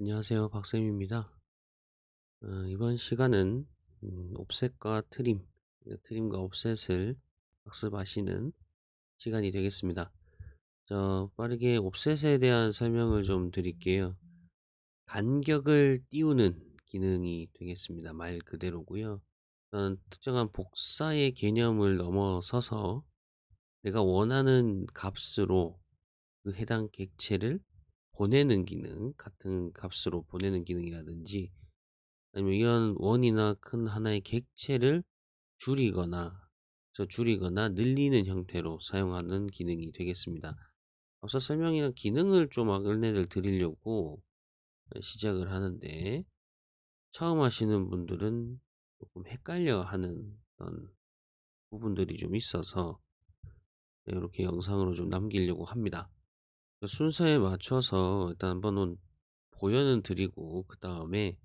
안녕하세요. 박쌤입니다. 이번 시간은 옵셋과 트림, 트림과 옵셋을 학습하시는 시간이 되겠습니다. 빠르게 옵셋에 대한 설명을 좀 드릴게요. 간격을 띄우는 기능이 되겠습니다. 말 그대로고요. 특정한 복사의 개념을 넘어서서 내가 원하는 값으로 그 해당 객체를 보내는 기능, 같은 값으로 보내는 기능이라든지 아니면 이런 원이나 큰 하나의 객체를 줄이거나 늘리는 형태로 사용하는 기능이 되겠습니다. 앞서 설명이나 기능을 좀 안내를 드리려고 시작을 하는데, 처음 하시는 분들은 조금 헷갈려 하는 그런 부분들이 좀 있어서 이렇게 영상으로 좀 남기려고 합니다. 순서에 맞춰서 일단 한번 보여는 드리고 그 다음에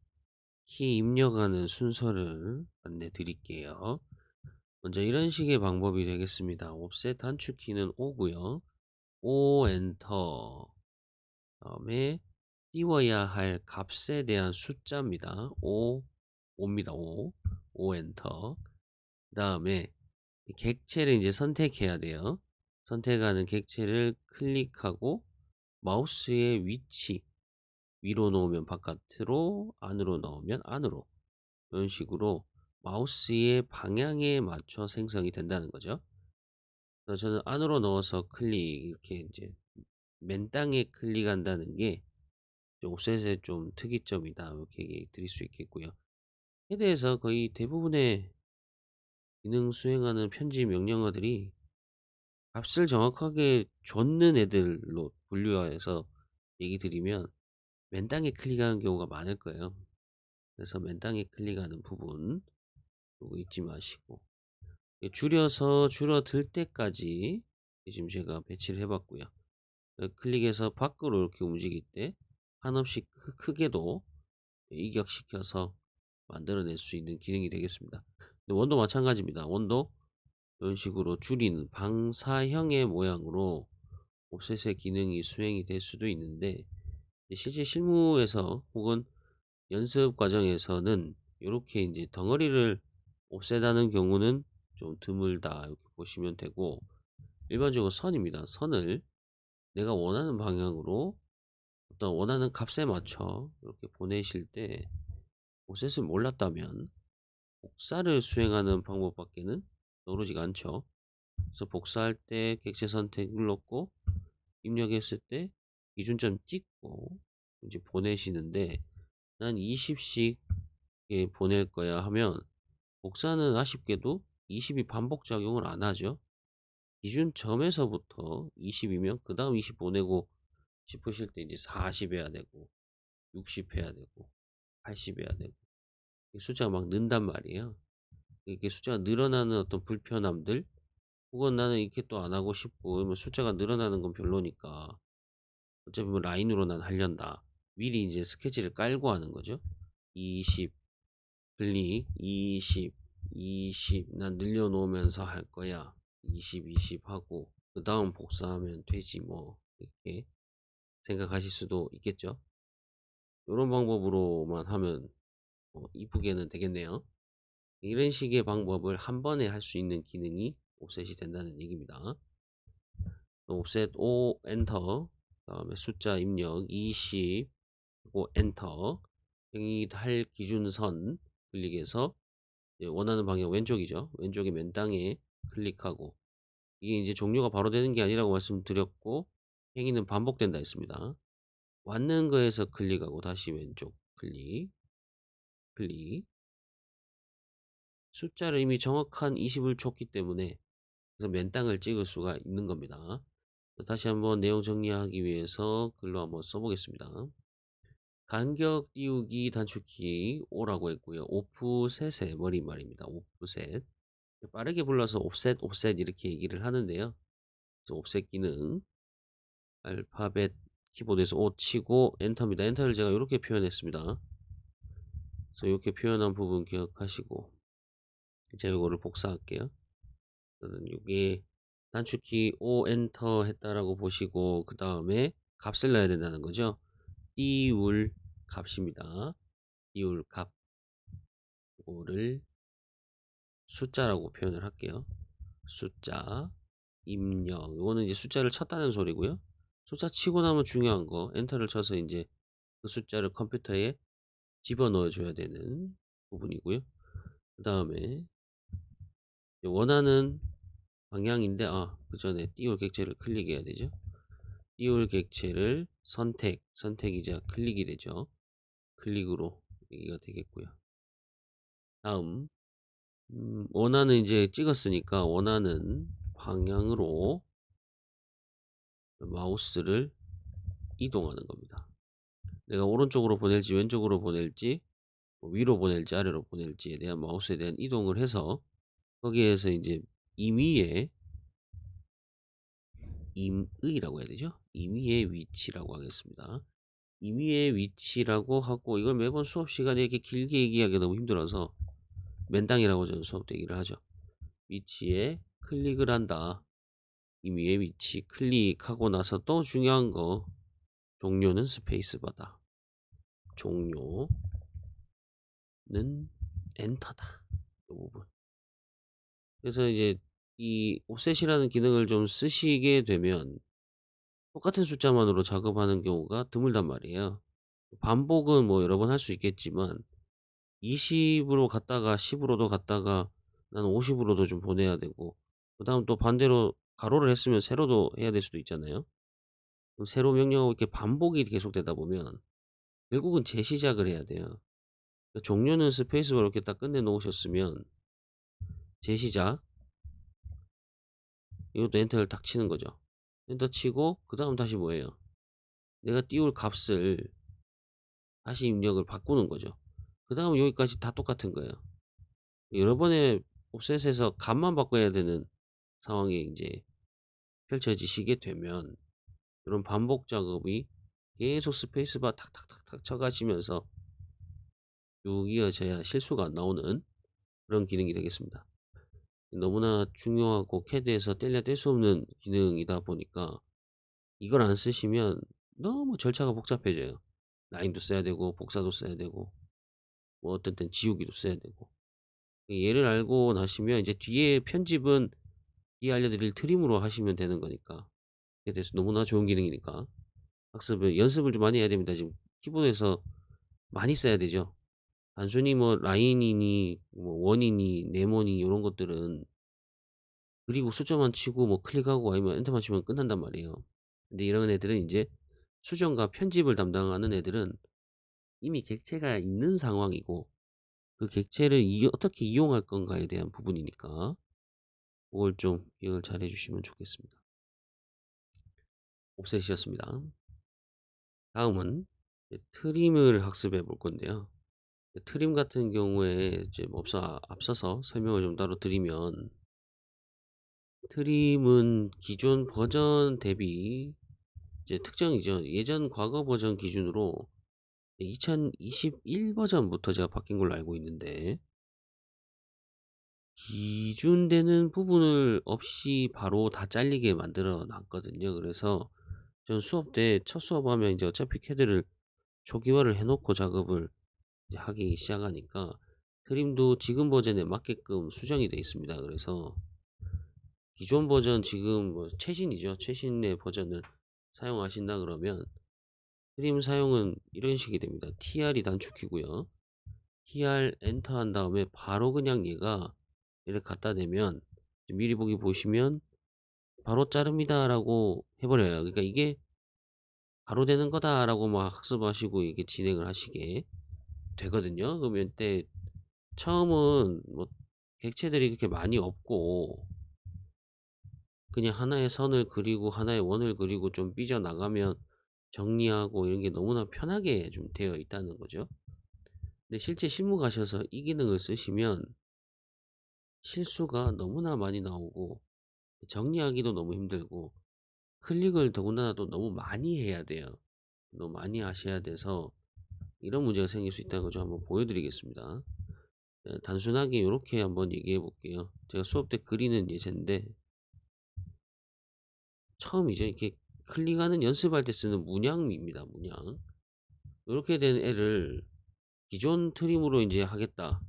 키 입력하는 순서를 안내 드릴게요. 먼저 이런 식의 방법이 되겠습니다. 옵셋 단축키는 O고요. O 엔터. 다음에 띄워야 할 값에 대한 숫자입니다. 5입니다. 5 엔터. 그다음에 객체를 이제 선택해야 돼요. 선택하는 객체를 클릭하고 마우스의 위치, 위로 놓으면 바깥으로, 안으로 넣으면 안으로, 이런 식으로 마우스의 방향에 맞춰 생성이 된다는 거죠. 그래서 저는 안으로 넣어서 클릭, 이렇게 이제 맨 땅에 클릭한다는 게 옵셋의 좀 특이점이다, 이렇게 얘기 드릴 수 있겠고요. 헤드에서 거의 대부분의 기능 수행하는 편집 명령어들이 값을 정확하게 줬는 애들로 분류해서 얘기 드리면 맨 땅에 클릭하는 경우가 많을 거예요. 그래서 맨 땅에 클릭하는 부분 그거 잊지 마시고, 줄여서 줄어들 때까지 지금 제가 배치를 해 봤고요. 클릭해서 밖으로 이렇게 움직일 때 한없이 크게도 이격시켜서 만들어낼 수 있는 기능이 되겠습니다. 원도 마찬가지입니다. 원도 이런 식으로 줄이는 방사형의 모양으로 옵셋의 기능이 수행이 될 수도 있는데, 실제 실무에서 혹은 연습 과정에서는 이렇게 이제 덩어리를 옵셋하는 경우는 좀 드물다, 이렇게 보시면 되고, 일반적으로 선입니다. 선을 내가 원하는 방향으로 어떤 원하는 값에 맞춰 이렇게 보내실 때 옵셋을 몰랐다면 복사를 수행하는 방법밖에는 떠오르지가 않죠. 그래서 복사할 때 객체 선택 눌렀고 입력했을 때 기준점 찍고 이제 보내시는데, 난 20씩 보낼 거야 하면 복사는 아쉽게도 20이 반복 작용을 안 하죠. 기준점에서부터 20이면 그 다음 20 보내고 싶으실 때 이제 40 해야 되고 60 해야 되고 80 해야 되고, 숫자가 막 는단 말이에요. 이게 숫자가 늘어나는 어떤 불편함들, 혹은 나는 이렇게 또 안 하고 싶고, 그러면 숫자가 늘어나는 건 별로니까 어차피 뭐 라인으로 난 하련다, 미리 이제 스케치를 깔고 하는 거죠. 20 클릭, 20 20 난 늘려놓으면서 할 거야. 20 20 하고 그 다음 복사하면 되지 뭐, 이렇게 생각하실 수도 있겠죠. 이런 방법으로만 하면 이쁘게는 되겠네요. 이런 식의 방법을 한 번에 할 수 있는 기능이 옵셋이 된다는 얘기입니다. 옵셋 O 엔터, 그다음에 숫자 입력 20 그리고 엔터, 행위할 기준선 클릭해서 원하는 방향 왼쪽이죠. 왼쪽에 맨 땅에 클릭하고, 이게 이제 종료가 바로 되는 게 아니라고 말씀드렸고 행위는 반복된다 했습니다. 왔는 거에서 클릭하고 다시 왼쪽 클릭, 클릭. 숫자를 이미 정확한 20을 줬기 때문에 그래서 맨 땅을 찍을 수가 있는 겁니다. 다시 한번 내용 정리하기 위해서 글로 한번 써보겠습니다. 간격 띄우기 단축키 O라고 했고요. 오프셋의 머리말입니다. 오프셋. 빠르게 불러서 옵셋, 옵셋 이렇게 얘기를 하는데요. 그래서 옵셋 기능, 알파벳 키보드에서 O 치고 엔터입니다. 엔터를 제가 이렇게 표현했습니다. 그래서 이렇게 표현한 부분 기억하시고, 제가 이거를 복사할게요. 저는 여기 단축키 O 엔터 했다라고 보시고 그 다음에 값을 넣어야 된다는 거죠. 띄울 값입니다. 띄울 값. 이거를 숫자라고 표현을 할게요. 숫자. 입력. 이거는 이제 숫자를 쳤다는 소리고요. 숫자 치고 나면 중요한 거 엔터를 쳐서 이제 그 숫자를 컴퓨터에 집어넣어 줘야 되는 부분이고요. 그 다음에 원하는 방향인데 그 전에 띄울 객체를 클릭해야 되죠. 띄울 객체를 선택이 이제 클릭이 되죠. 클릭으로 여기가 되겠고요. 다음 원하는 이제 찍었으니까 원하는 방향으로 마우스를 이동하는 겁니다. 내가 오른쪽으로 보낼지 왼쪽으로 보낼지 위로 보낼지 아래로 보낼지에 대한 마우스에 대한 이동을 해서 거기에서 이제 임의의 해야 되죠. 임의의 위치라고 하겠습니다. 임의의 위치라고 하고 이걸 매번 수업 시간에 이렇게 길게 얘기하기 너무 힘들어서 맨땅이라고 저는 수업 때 얘기를 하죠. 위치에 클릭을 한다. 임의의 위치 클릭하고 나서 또 중요한 거 종료는 스페이스바다. 종료는 엔터다. 이 부분. 그래서 이제 이 옵셋이라는 기능을 좀 쓰시게 되면 똑같은 숫자만으로 작업하는 경우가 드물단 말이에요. 반복은 뭐 여러 번 할 수 있겠지만 20으로 갔다가 10으로도 갔다가 나는 50으로도 좀 보내야 되고 그다음 또 반대로 가로를 했으면 세로도 해야 될 수도 있잖아요. 그럼 세로 명령하고 이렇게 반복이 계속되다 보면 결국은 재시작을 해야 돼요. 그러니까 종료는 스페이스바로 이렇게 딱 끝내 놓으셨으면 재시작 이것도 엔터를 딱 치는 거죠. 엔터 치고 그다음 다시 뭐예요? 내가 띄울 값을 다시 입력을 바꾸는 거죠. 그다음 여기까지 다 똑같은 거예요. 여러 번의 옵셋에서 값만 바꿔야 되는 상황이 이제 펼쳐지시게 되면 이런 반복 작업이 계속 스페이스바 탁탁탁탁 쳐가시면서 쭉 이어져야 실수가 안 나오는 그런 기능이 되겠습니다. 너무나 중요하고 캐드에서 뗄래야 뗄 수 없는 기능이다 보니까 이걸 안 쓰시면 너무 절차가 복잡해져요. 라인도 써야 되고 복사도 써야 되고 뭐 어떤 땐 지우기도 써야 되고 얘를 알고 나시면 이제 뒤에 편집은 뒤에 알려드릴 트림으로 하시면 되는 거니까 그에 대해서 너무나 좋은 기능이니까 연습을 좀 많이 해야 됩니다. 지금 키보드에서 많이 써야 되죠. 단순히 뭐 라인이니 뭐 원이니 네모니 이런 것들은 그리고 숫자만 치고 뭐 클릭하고 아니면 엔터만 치면 끝난단 말이에요. 근데 이런 애들은 이제 수정과 편집을 담당하는 애들은 이미 객체가 있는 상황이고 그 객체를 어떻게 이용할 건가에 대한 부분이니까 그걸 좀 기억을 잘 해주시면 좋겠습니다. 옵셋이었습니다. 다음은 트림을 학습해 볼 건데요. 트림 같은 경우에 이제 뭐 앞서서 설명을 좀 따로 드리면 트림은 기존 버전 대비 이제 특정이죠. 예전 과거 버전 기준으로 2021 버전부터 제가 바뀐 걸로 알고 있는데 기준되는 부분을 없이 바로 다 잘리게 만들어 놨거든요. 그래서 전 수업 때 첫 수업하면 이제 어차피 캐드를 초기화를 해놓고 작업을 이제 하기 시작하니까 트림도 지금 버전에 맞게끔 수정이 되어 있습니다. 그래서 기존 버전 지금 뭐 최신이죠. 최신의 버전을 사용하신다 그러면 트림 사용은 이런 식이 됩니다. tr이 단축키고요. tr 엔터 한 다음에 바로 그냥 얘가 이렇게 갖다 대면 미리 보기 보시면 바로 자릅니다 라고 해버려요. 그러니까 이게 바로 되는 거다 라고 막 학습하시고 이게 진행을 하시게 되거든요. 그러면 때 처음은 뭐 객체들이 그렇게 많이 없고 그냥 하나의 선을 그리고 하나의 원을 그리고 좀 삐져나가면 정리하고 이런 게 너무나 편하게 좀 되어 있다는 거죠. 근데 실제 실무 가셔서 이 기능을 쓰시면 실수가 너무나 많이 나오고 정리하기도 너무 힘들고 클릭을 더군다나 또 너무 많이 해야 돼요. 너무 많이 하셔야 돼서 이런 문제가 생길 수 있다는 걸 좀 한번 보여드리겠습니다. 단순하게 이렇게 한번 얘기해 볼게요. 제가 수업 때 그리는 예제인데 처음 이제 이렇게 클릭하는 연습할 때 쓰는 문양입니다. 문양. 요렇게 된 애를 기존 트림으로 인제 하겠다.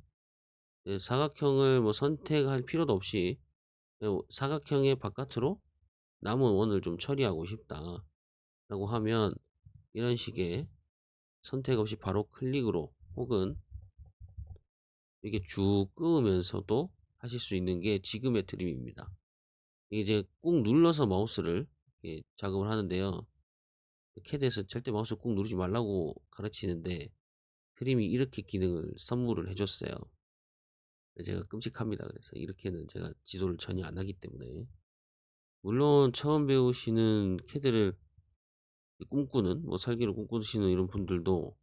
예, 사각형을 뭐 선택할 필요도 없이 사각형의 바깥으로 남은 원을 좀 처리하고 싶다라고 하면 이런 식의 선택 없이 바로 클릭으로 혹은 이렇게 쭉 끄으면서도 하실 수 있는 게 지금의 트림입니다. 이게 이제 꾹 눌러서 마우스를 이렇게 작업을 하는데요. 캐드에서 절대 마우스 꾹 누르지 말라고 가르치는데 트림이 이렇게 기능을 선물을 해 줬어요. 제가 끔찍합니다. 그래서 이렇게는 제가 지도를 전혀 안 하기 때문에. 물론 처음 배우시는 캐드를 꿈꾸는 뭐 설계를 꿈꾸시는 이런 분들도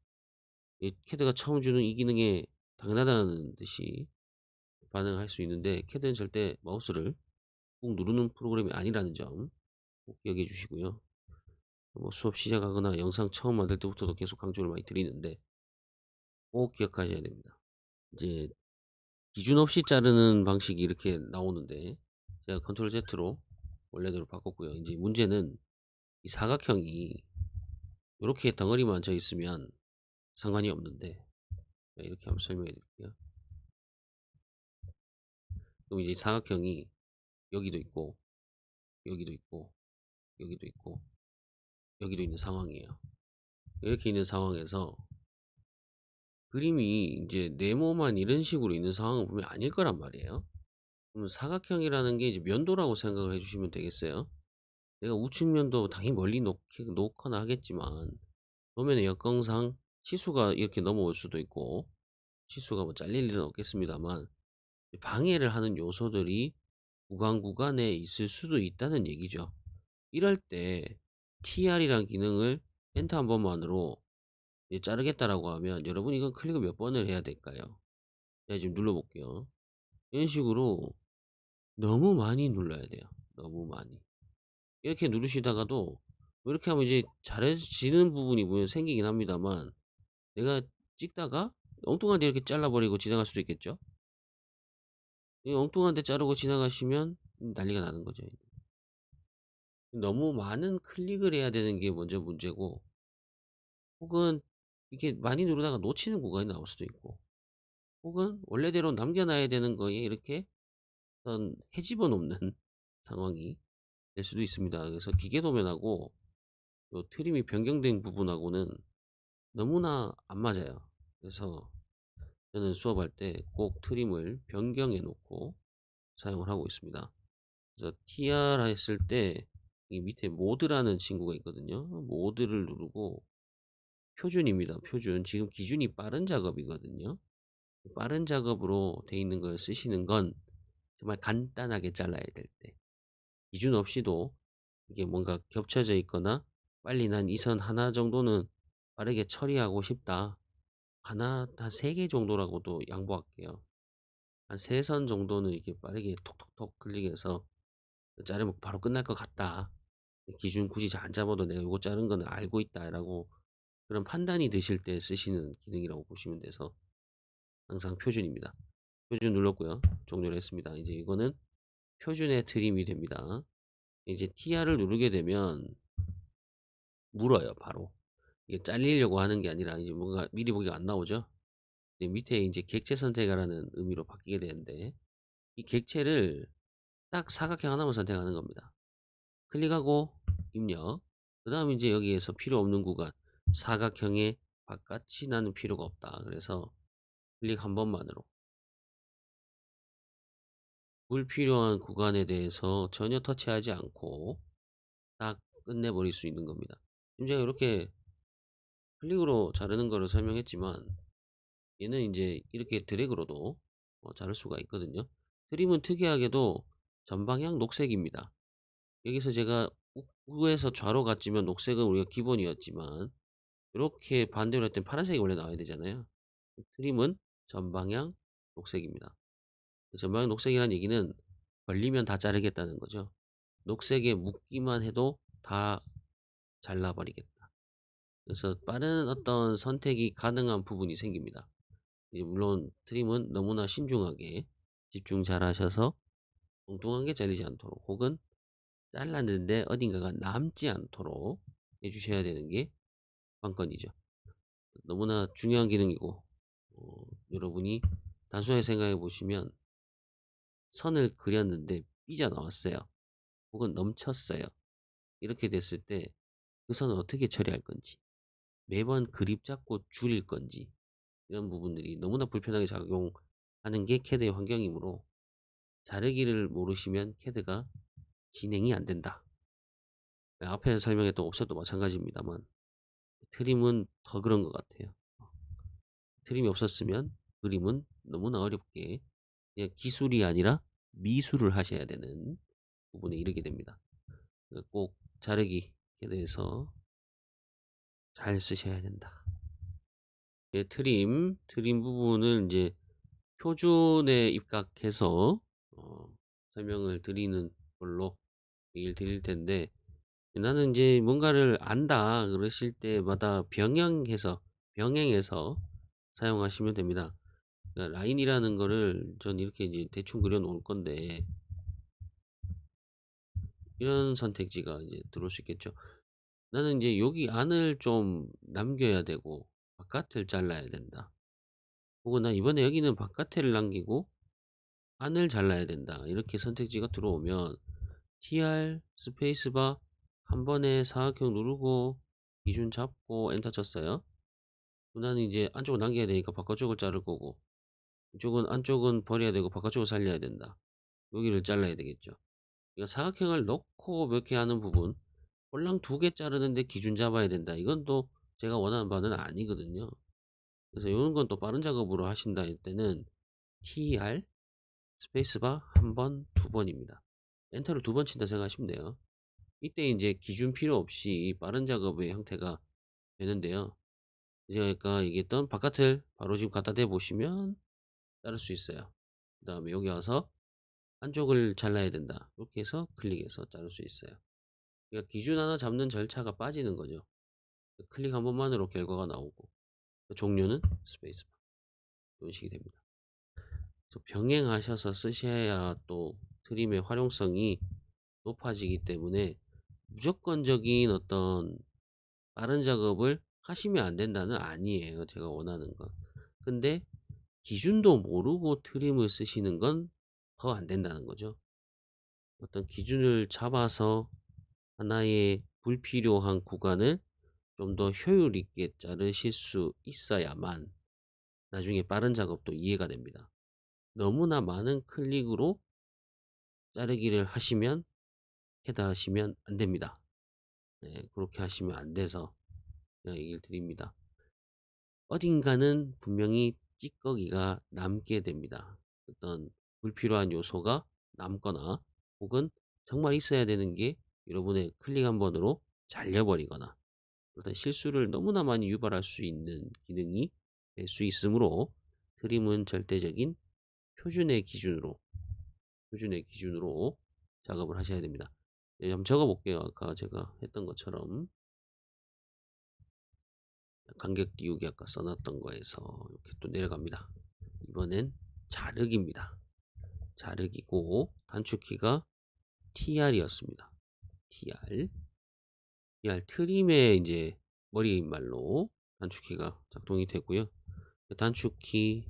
이 캐드가 처음 주는 이 기능에 당연하다는 듯이 반응할 수 있는데 캐드는 절대 마우스를 꾹 누르는 프로그램이 아니라는 점 꼭 기억해 주시고요. 뭐 수업 시작하거나 영상 처음 만들 때부터도 계속 강조를 많이 드리는데 꼭 기억하셔야 됩니다. 이제 기준 없이 자르는 방식이 이렇게 나오는데 제가 컨트롤 Z로 원래대로 바꿨고요. 이제 문제는 이 사각형이 요렇게 덩어리만 져 있으면 상관이 없는데 이렇게 한번 설명해 드릴게요. 그럼 이제 사각형이 여기도 있고 여기도 있고 여기도 있고 여기도 있는 상황이에요. 이렇게 있는 상황에서 그림이 이제 네모만 이런 식으로 있는 상황은 분명히 아닐 거란 말이에요. 그럼 사각형이라는 게 이제 면도라고 생각을 해 주시면 되겠어요. 내가 우측 면도 당연히 멀리 놓거나 하겠지만 도면의 여건상 치수가 이렇게 넘어올 수도 있고 치수가 뭐 잘릴 일은 없겠습니다만 방해를 하는 요소들이 구간에 있을 수도 있다는 얘기죠. 이럴 때 TR이란 기능을 엔터 한 번만으로 이제 자르겠다라고 하면 여러분 이건 클릭을 몇 번을 해야 될까요? 제가 지금 눌러볼게요. 이런 식으로 너무 많이 눌러야 돼요. 너무 많이. 이렇게 누르시다가도 뭐 이렇게 하면 이제 잘해지는 부분이 보면 생기긴 합니다만 내가 찍다가 엉뚱한 데 이렇게 잘라버리고 지나갈 수도 있겠죠? 이 엉뚱한 데 자르고 지나가시면 난리가 나는 거죠. 너무 많은 클릭을 해야 되는 게 먼저 문제고 혹은 이렇게 많이 누르다가 놓치는 구간이 나올 수도 있고 혹은 원래대로 남겨놔야 되는 거에 이렇게 어떤 헤집어 놓는 상황이 될 수도 있습니다. 그래서 기계 도면하고 요 트림이 변경된 부분하고는 너무나 안 맞아요. 그래서 저는 수업할 때 꼭 트림을 변경해 놓고 사용을 하고 있습니다. 그래서 TR 했을 때 이 밑에 모드라는 친구가 있거든요. 모드를 누르고 표준입니다. 표준. 지금 기준이 빠른 작업이거든요. 빠른 작업으로 돼 있는 걸 쓰시는 건 정말 간단하게 잘라야 될 때. 기준 없이도 이게 뭔가 겹쳐져 있거나 빨리 난 이 선 하나 정도는 빠르게 처리하고 싶다. 하나, 한 3개 정도라고도 양보할게요. 한 3선 정도는 이렇게 빠르게 톡톡톡 클릭해서 자르면 바로 끝날 것 같다. 기준 굳이 잘 안 잡아도 내가 요거 자른 거는 알고 있다라고 그런 판단이 드실 때 쓰시는 기능이라고 보시면 돼서 항상 표준입니다. 표준 눌렀고요. 종료를 했습니다. 이제 이거는 표준의 트림이 됩니다. 이제 TR을 누르게 되면 물어요, 바로. 이게 잘리려고 하는 게 아니라 이제 뭔가 미리 보기가 안 나오죠. 이제 밑에 이제 객체 선택하라는 의미로 바뀌게 되는데 이 객체를 딱 사각형 하나만 선택하는 겁니다. 클릭하고 입력. 그 다음 이제 여기에서 필요 없는 구간 사각형의 바깥이 나는 필요가 없다. 그래서 클릭 한 번만으로 불필요한 구간에 대해서 전혀 터치하지 않고 딱 끝내버릴 수 있는 겁니다. 지금 제가 이렇게 클릭으로 자르는 거를 설명했지만 얘는 이제 이렇게 드래그로도 자를 수가 있거든요. 트림은 특이하게도 전방향 녹색입니다. 여기서 제가 우에서 좌로 갔지만 녹색은 우리가 기본이었지만 이렇게 반대로 할 땐 파란색이 원래 나와야 되잖아요. 트림은 전방향 녹색입니다. 전방향 녹색이라는 얘기는 걸리면 다 자르겠다는 거죠. 녹색에 묻기만 해도 다 잘라버리겠다. 그래서 빠른 어떤 선택이 가능한 부분이 생깁니다. 물론 트림은 너무나 신중하게 집중 잘 하셔서 엉뚱한 게 잘리지 않도록 혹은 잘랐는데 어딘가가 남지 않도록 해주셔야 되는 게 관건이죠. 너무나 중요한 기능이고 여러분이 단순하게 생각해 보시면 선을 그렸는데 삐져나왔어요. 혹은 넘쳤어요. 이렇게 됐을 때 그 선을 어떻게 처리할 건지, 매번 그립 잡고 줄일 건지, 이런 부분들이 너무나 불편하게 작용하는 게 캐드의 환경이므로 자르기를 모르시면 캐드가 진행이 안 된다. 앞에 설명했던 옵셋도 마찬가지입니다만 트림은 더 그런 것 같아요. 트림이 없었으면 그림은 너무나 어렵게 그냥 기술이 아니라 미술을 하셔야 되는 부분에 이르게 됩니다. 꼭 자르기에 대해서 잘 쓰셔야 된다. 트림 부분을 이제 표준에 입각해서 설명을 드리는 걸로 얘기를 드릴 텐데, 나는 이제 뭔가를 안다 그러실 때마다 병행해서 사용하시면 됩니다. 그러니까 라인이라는 거를 전 이렇게 이제 대충 그려 놓을 건데, 이런 선택지가 이제 들어올 수 있겠죠. 나는 이제 여기 안을 좀 남겨야 되고 바깥을 잘라야 된다. 혹은 나 이번에 여기는 바깥을 남기고 안을 잘라야 된다. 이렇게 선택지가 들어오면 TR 스페이스바 한 번에 사각형 누르고 기준 잡고 엔터 쳤어요. 나는 이제 안쪽을 남겨야 되니까 바깥쪽을 자를 거고, 이쪽은 안쪽은 버려야 되고 바깥쪽을 살려야 된다. 여기를 잘라야 되겠죠. 그러니까 사각형을 넣고 몇 개 하는 부분, 홀랑 2개 자르는데 기준 잡아야 된다. 이건 또 제가 원하는 바는 아니거든요. 그래서 이런 건 또 빠른 작업으로 하신다 할 때는 TR 스페이스바 한 번, 2번입니다. 엔터를 2번 친다 생각하시면 돼요. 이때 이제 기준 필요 없이 빠른 작업의 형태가 되는데요. 제가 아까 얘기했던 바깥을 바로 지금 갖다 대 보시면 자를 수 있어요. 그 다음에 여기 와서 안쪽을 잘라야 된다. 이렇게 해서 클릭해서 자를 수 있어요. 그러니까 기준 하나 잡는 절차가 빠지는 거죠. 클릭 한 번만으로 결과가 나오고, 종료는 스페이스바. 이런 식이 됩니다. 병행하셔서 쓰셔야 또 트림의 활용성이 높아지기 때문에 무조건적인 어떤 빠른 작업을 하시면 안 된다는 아니에요. 제가 원하는 건. 근데 기준도 모르고 트림을 쓰시는 건 더 안 된다는 거죠. 어떤 기준을 잡아서 하나의 불필요한 구간을 좀 더 효율 있게 자르실 수 있어야만 나중에 빠른 작업도 이해가 됩니다. 너무나 많은 클릭으로 자르기를 하시면 해당하시면 안 됩니다. 네, 그렇게 하시면 안 돼서 제가 얘기를 드립니다. 어딘가는 분명히 찌꺼기가 남게 됩니다. 어떤 불필요한 요소가 남거나, 혹은 정말 있어야 되는 게 여러분의 클릭 한 번으로 잘려버리거나, 어떤 실수를 너무나 많이 유발할 수 있는 기능이 될 수 있으므로 트림은 절대적인 표준의 기준으로 작업을 하셔야 됩니다. 네, 한번 적어 볼게요. 아까 제가 했던 것처럼 간격 띄우기 아까 써놨던 거에서 이렇게 또 내려갑니다. 이번엔 자르기입니다. 자르기고 단축키가 TR이었습니다. TR 트림의 이제 머리말로 단축키가 작동이 되고요. 단축키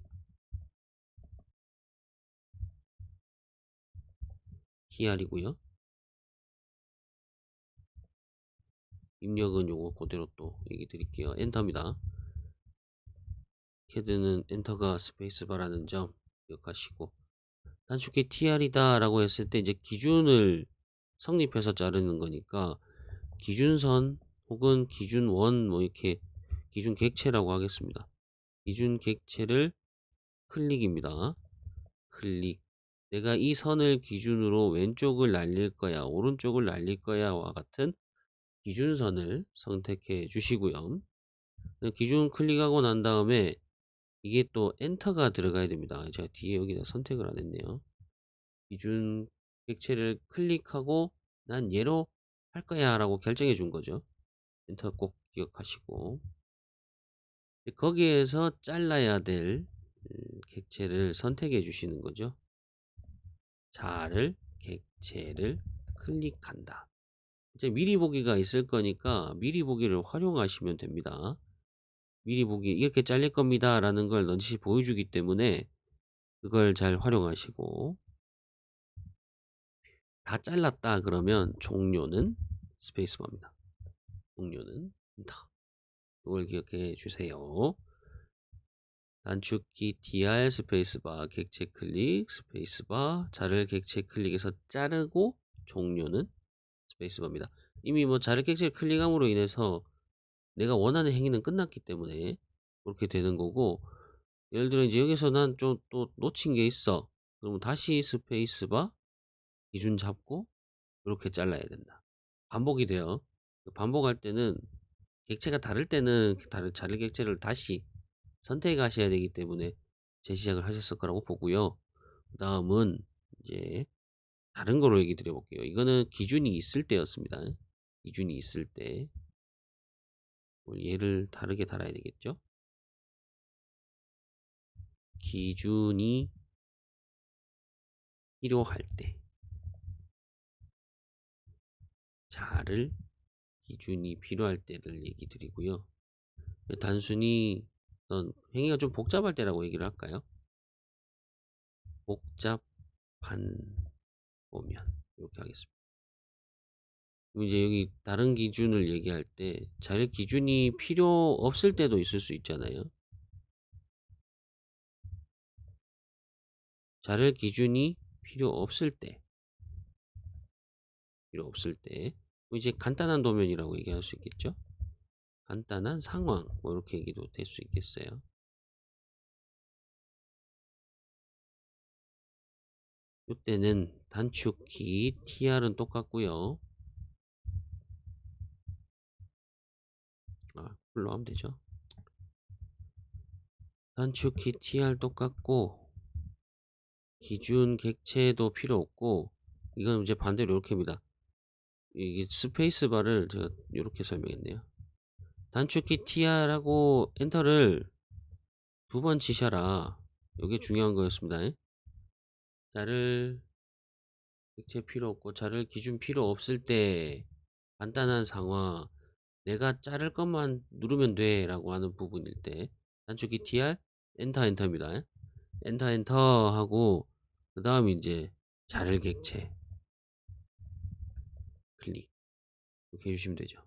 TR이고요. 입력은 요거 그대로 또 얘기 드릴게요. 엔터입니다. 캐드는 엔터가 스페이스바라는 점 기억하시고, 단축키 TR이다 라고 했을 때 이제 기준을 성립해서 자르는 거니까 기준선 혹은 기준원, 뭐 이렇게 기준 객체라고 하겠습니다. 기준 객체를 클릭입니다. 클릭. 내가 이 선을 기준으로 왼쪽을 날릴 거야, 오른쪽을 날릴 거야와 같은 기준선을 선택해 주시고요. 기준 클릭하고 난 다음에 이게 또 엔터가 들어가야 됩니다. 제가 뒤에 여기다 선택을 안 했네요. 기준 객체를 클릭하고 난 얘로 할 거야 라고 결정해 준 거죠. 엔터 꼭 기억하시고, 거기에서 잘라야 될 객체를 선택해 주시는 거죠. 자를 객체를 클릭한다. 이제 미리 보기가 있을 거니까 미리 보기를 활용하시면 됩니다. 미리 보기 이렇게 잘릴 겁니다라는 걸 넌지시 보여주기 때문에 그걸 잘 활용하시고 다 잘랐다 그러면 종료는 스페이스바입니다. 종료는 엔터. 이걸 기억해 주세요. 단축키 DR 스페이스바 객체 클릭 스페이스바 자를 객체 클릭해서 자르고 종료는 스페이스바입니다. 이미 뭐 자를 객체 클릭함으로 인해서 내가 원하는 행위는 끝났기 때문에 그렇게 되는 거고, 예를 들어 이제 여기서 난 좀 또 놓친 게 있어. 그러면 다시 스페이스바 기준 잡고 이렇게 잘라야 된다. 반복이 돼요. 반복할 때는 객체가 다를 때는 자를 객체를 다시 선택하셔야 되기 때문에 재시작을 하셨을 거라고 보고요. 그 다음은 이제 다른 거로 얘기 드려볼게요. 이거는 기준이 있을 때였습니다. 기준이 있을 때 얘를 다르게 달아야 되겠죠. 기준이 필요할 때 자를 기준이 필요할 때를 얘기 드리고요. 단순히 어떤 행위가 좀 복잡할 때라고 얘기를 할까요? 복잡한 보면 이렇게 하겠습니다. 그럼 이제 여기 다른 기준을 얘기할 때 잘 기준이 필요 없을 때도 있을 수 있잖아요. 잘 기준이 필요 없을 때 이제 간단한 도면이라고 얘기할 수 있겠죠. 간단한 상황 뭐 이렇게 얘기도 될 수 있겠어요. 이때는 단축키 TR은 똑같고요. 풀로 하면 되죠. 단축키 TR 똑같고 기준 객체도 필요 없고, 이건 이제 반대로 이렇게입니다. 이게 스페이스바를 제가 이렇게 설명했네요. 단축키 TR하고 엔터를 2번 치셔라. 이게 중요한 거였습니다. 자를 객체 필요 없고 자를 기준 필요 없을 때 간단한 상황, 내가 자를 것만 누르면 돼 라고 하는 부분일 때 단축키 TR 엔터입니다. 엔터 하고 그 다음 이제 자를 객체 클릭 이렇게 해주시면 되죠.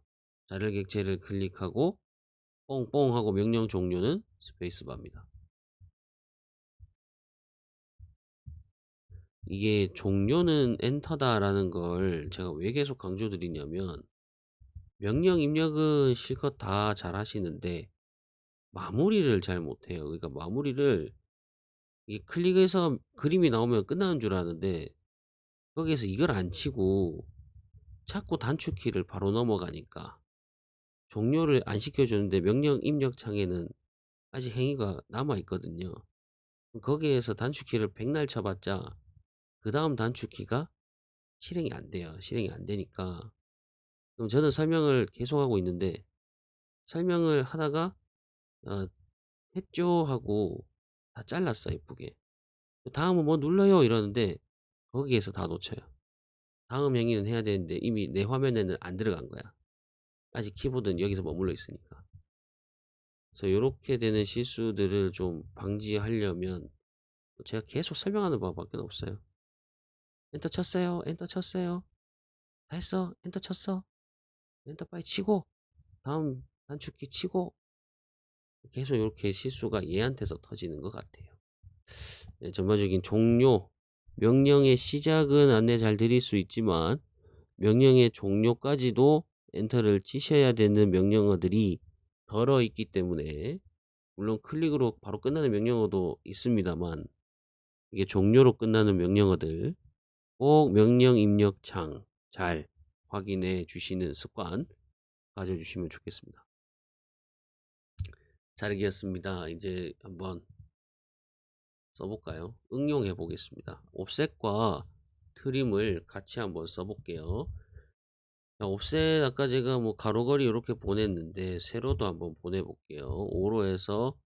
자를 객체를 클릭하고 뽕뽕 하고 명령 종료는 스페이스바입니다. 이게 종료는 엔터다라는 걸 제가 왜 계속 강조드리냐면, 명령 입력은 실컷 다 잘 하시는데 마무리를 잘 못해요. 그러니까 마무리를 이게 클릭해서 그림이 나오면 끝나는 줄 아는데 거기에서 이걸 안 치고 자꾸 단축키를 바로 넘어가니까 종료를 안 시켜주는데 명령 입력 창에는 아직 행위가 남아 있거든요. 거기에서 단축키를 백날 쳐봤자 그 다음 단축키가 실행이 안 돼요. 실행이 안 되니까. 그럼 저는 설명을 계속하고 있는데 설명을 하다가 어, 했죠 하고 다 잘랐어 예쁘게. 다음은 뭐 눌러요 이러는데 거기에서 다 놓쳐요. 다음 행위는 해야 되는데 이미 내 화면에는 안 들어간 거야. 아직 키보드는 여기서 머물러 있으니까. 그래서 이렇게 되는 실수들을 좀 방지하려면 제가 계속 설명하는 방법밖에 없어요. 엔터 쳤어요. 엔터 쳤어요. 다 했어. 엔터 쳤어. 엔터 빨리 치고 다음 단축키 치고 계속 이렇게 실수가 얘한테서 터지는 것 같아요. 네, 전반적인 종료, 명령의 시작은 안내 잘 드릴 수 있지만 명령의 종료까지도 엔터를 치셔야 되는 명령어들이 덜어 있기 때문에, 물론 클릭으로 바로 끝나는 명령어도 있습니다만 이게 종료로 끝나는 명령어들 꼭 명령 입력창 잘 확인해 주시는 습관 가져주시면 좋겠습니다. 자르기였습니다. 이제 한번 써볼까요? 응용해 보겠습니다. 옵셋과 트림을 같이 한번 써볼게요. 옵셋 아까 제가 뭐 가로거리 이렇게 보냈는데 세로도 한번 보내볼게요. 5로 해서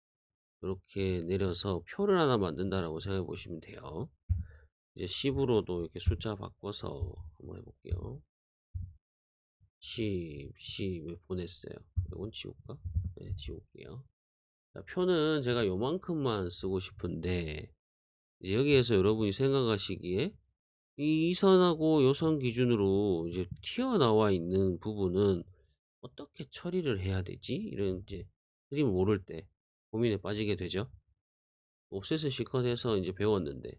이렇게 내려서 표를 하나 만든다라고 생각해 보시면 돼요. 이제 10으로도 이렇게 숫자 바꿔서 한번 해볼게요. 10 보냈어요. 이건 지울까? 네, 지울게요. 자, 표는 제가 요만큼만 쓰고 싶은데 이제 여기에서 여러분이 생각하시기에 이 선하고 요 선 기준으로 이제 튀어나와 있는 부분은 '어떻게 처리를 해야 되지?' 이런 이제 그림을 모를 때 고민에 빠지게 되죠. 옵셋을 실컷 해서 인제 배웠는데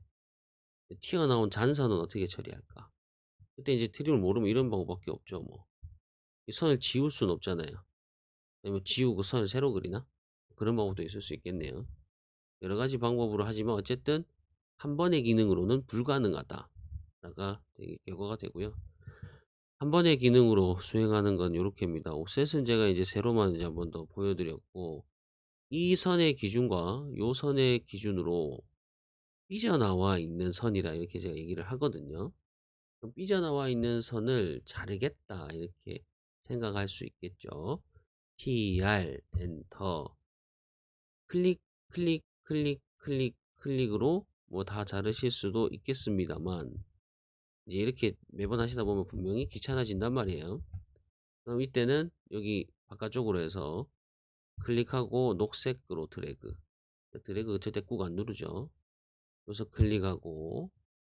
튀어나온 잔선은 어떻게 처리할까? 그때 이제 트림을 모르면 이런 방법밖에 없죠 뭐. 이 선을 지울 수는 없잖아요. 아니면 지우고 선을 새로 그리나? 그런 방법도 있을 수 있겠네요. 여러 가지 방법으로 하지만 어쨌든 한 번의 기능으로는 불가능하다라가 되게 결과가 되고요. 한 번의 기능으로 수행하는 건 요렇게입니다. 옵셋은 제가 이제 세로만 이제 한번 더 보여 드렸고 이 선의 기준과 요 선의 기준으로 삐져나와 있는 선이라 이렇게 제가 얘기를 하거든요. 그럼 삐져나와 있는 선을 자르겠다 이렇게 생각할 수 있겠죠. TR 엔터 클릭 클릭 클릭 클릭 클릭으로 뭐 다 자르실 수도 있겠습니다만 이제 이렇게 매번 하시다 보면 분명히 귀찮아진단 말이에요. 그럼 이때는 여기 바깥쪽으로 해서 클릭하고 녹색으로 드래그. 드래그 절대 꾹 안 누르죠. 여기서 클릭하고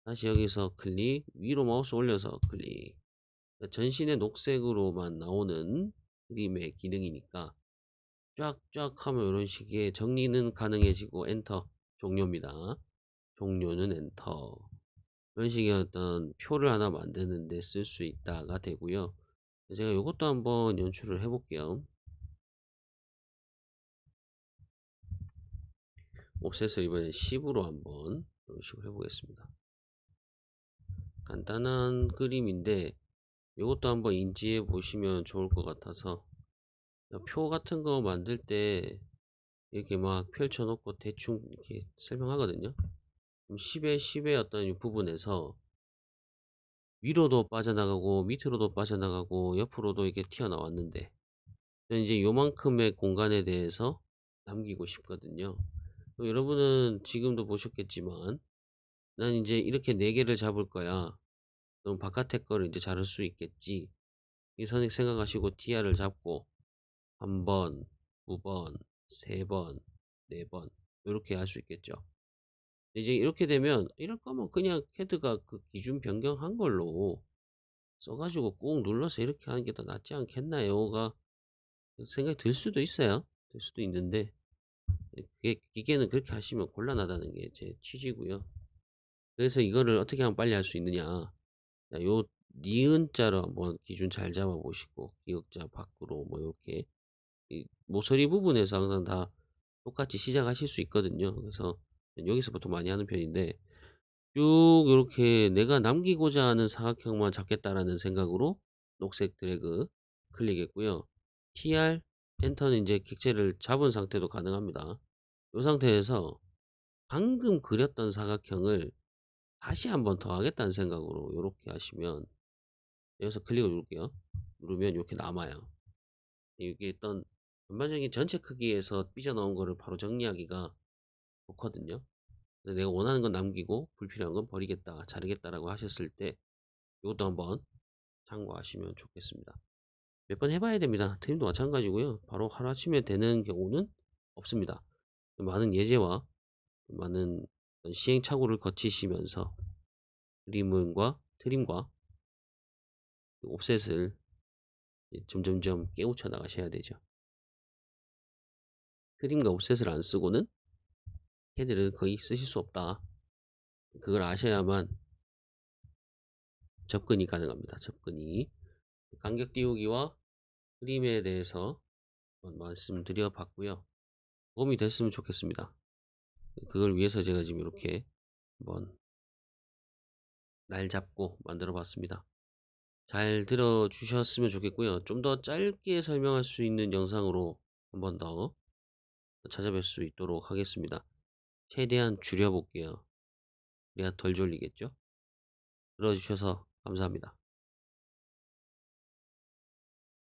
다시 여기서 클릭 위로 마우스 올려서 클릭. 전신에 녹색으로만 나오는 그림의 기능이니까 쫙쫙 하면 이런 식의 정리는 가능해지고 엔터 종료입니다. 종료는 엔터. 이런 식의 어떤 표를 하나 만드는 데 쓸 수 있다가 되고요. 제가 이것도 한번 연출을 해볼게요. 옵셋을 이번에 10으로 한번 이런 식으로 해보겠습니다. 간단한 그림인데 이것도 한번 인지해 보시면 좋을 것 같아서 표 같은 거 만들 때 이렇게 막 펼쳐 놓고 대충 이렇게 설명하거든요. 10의 10의 어떤 이 부분에서 위로도 빠져나가고 밑으로도 빠져나가고 옆으로도 이렇게 튀어나왔는데 저는 이제 요만큼의 공간에 대해서 남기고 싶거든요. 여러분은 지금도 보셨겠지만 난 이제 이렇게 4개를 잡을 거야. 그럼 바깥에 거를 이제 자를 수 있겠지. 이 선생 생각하시고 TR을 잡고 한 번, 두 번, 세 번, 네 번 요렇게 할 수 있겠죠. 이제 이렇게 되면 이럴 거면 그냥 캐드가 그 기준 변경한 걸로 써 가지고 꾹 눌러서 이렇게 하는 게 더 낫지 않겠나요?'가 생각이 들 수도 있어요. 들 수도 있는데 그게 기계는 그렇게 하시면 곤란하다는 게 제 취지고요. 그래서 이거를 어떻게 하면 빨리 할 수 있느냐. 자, 요 니은 자로 한번 기준 잘 잡아 보시고 기역자 밖으로 뭐 요렇게 이 모서리 부분에서 항상 다 똑같이 시작하실 수 있거든요. 그래서 여기서부터 많이 하는 편인데 쭉 요렇게 '내가 남기고자 하는 사각형만 잡겠다.'라는 생각으로 녹색 드래그 클릭했고요. TR 엔터는 인제 객체를 잡은 상태도 가능합니다. 요 상태에서 방금 그렸던 사각형을 다시 한번 더 하겠다는 생각으로 요렇게 하시면 여기서 클릭을 누를게요. 누르면 요렇게 남아요. 이게 어떤 전반적인 전체 크기에서 삐져나온 거를 바로 정리하기가 좋거든요. 그래서 내가 원하는 건 남기고 불필요한 건 버리겠다, 자르겠다라고 하셨을 때 이것도 한번 참고하시면 좋겠습니다. 몇 번 해봐야 됩니다. 트림도 마찬가지고요. 바로 하루아침에 되는 경우는 없습니다. 많은 예제와 많은 시행착오를 거치시면서 트림과 옵셋을 점점점 깨우쳐 나가셔야 되죠. 트림과 옵셋을 안 쓰고는 헤드를 거의 쓰실 수 없다. 그걸 아셔야만 접근이 가능합니다. 접근이. 간격 띄우기와 트림에 대해서 한번 말씀드려 봤고요. 도움이 됐으면 좋겠습니다. 그걸 위해서 제가 지금 이렇게 한번 날 잡고 만들어 봤습니다. 잘 들어 주셨으면 좋겠고요. 좀 더 짧게 설명할 수 있는 영상으로 한번 더 찾아뵐 수 있도록 하겠습니다. 최대한 줄여 볼게요. 그래야 덜 졸리겠죠? 들어 주셔서 감사합니다.